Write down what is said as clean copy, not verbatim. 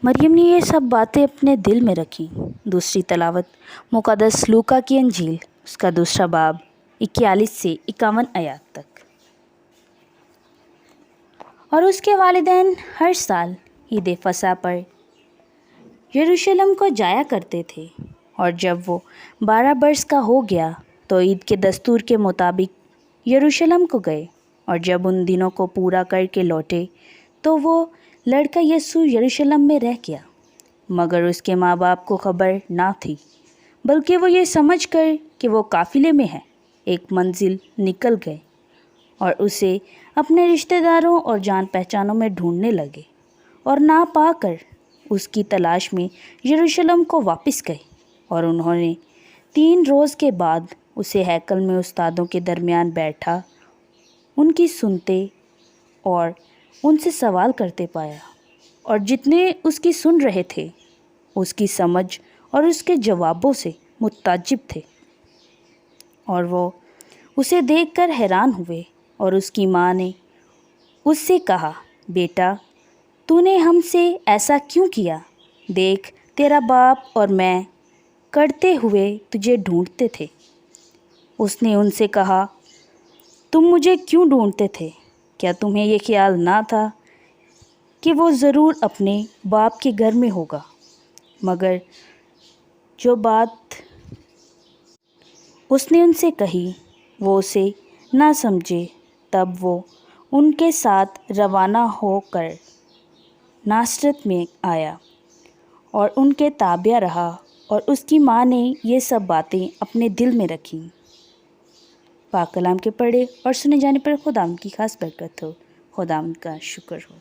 مریم نے یہ سب باتیں اپنے دل میں رکھیں۔ دوسری تلاوت مقدس لوکا کی انجیل، اس کا دوسرا باب 41 سے 51 آیات تک۔ اور اس کے والدین ہر سال عید فصح پر یروشلم کو جایا کرتے تھے، اور جب وہ 12 برس کا ہو گیا تو عید کے دستور کے مطابق یروشلم کو گئے، اور جب ان دنوں کو پورا کر کے لوٹے تو وہ لڑکا یسوع یروشلم میں رہ گیا، مگر اس کے ماں باپ کو خبر نہ تھی، بلکہ وہ یہ سمجھ کر کہ وہ قافلے میں ہے ایک منزل نکل گئے اور اسے اپنے رشتہ داروں اور جان پہچانوں میں ڈھونڈنے لگے، اور نہ پا کر اس کی تلاش میں یروشلم کو واپس گئے، اور انہوں نے 3 روز کے بعد اسے ہیکل میں استادوں کے درمیان بیٹھا ان کی سنتے اور ان سے سوال کرتے پایا، اور جتنے اس کی سن رہے تھے اس کی سمجھ اور اس کے جوابوں سے متعجب تھے، اور وہ اسے دیکھ کر حیران ہوئے۔ اور اس کی ماں نے اس سے کہا، بیٹا، تو نے ہم سے ایسا کیوں کیا؟ دیکھ، تیرا باپ اور میں کرتے ہوئے تجھے ڈھونڈتے تھے۔ اس نے ان سے کہا، تم مجھے کیوں ڈھونڈتے تھے؟ کیا تمہیں یہ خیال نہ تھا کہ وہ ضرور اپنے باپ کے گھر میں ہوگا؟ مگر جو بات اس نے ان سے کہی وہ اسے نہ سمجھے۔ تب وہ ان کے ساتھ روانہ ہو کر ناصرت میں آیا اور ان کے تابع رہا، اور اس کی ماں نے یہ سب باتیں اپنے دل میں رکھیں۔ پاک کلام کے پڑھے اور سنے جانے پر خداوند کی خاص برکت ہو۔ خداوند کا شکر ہو۔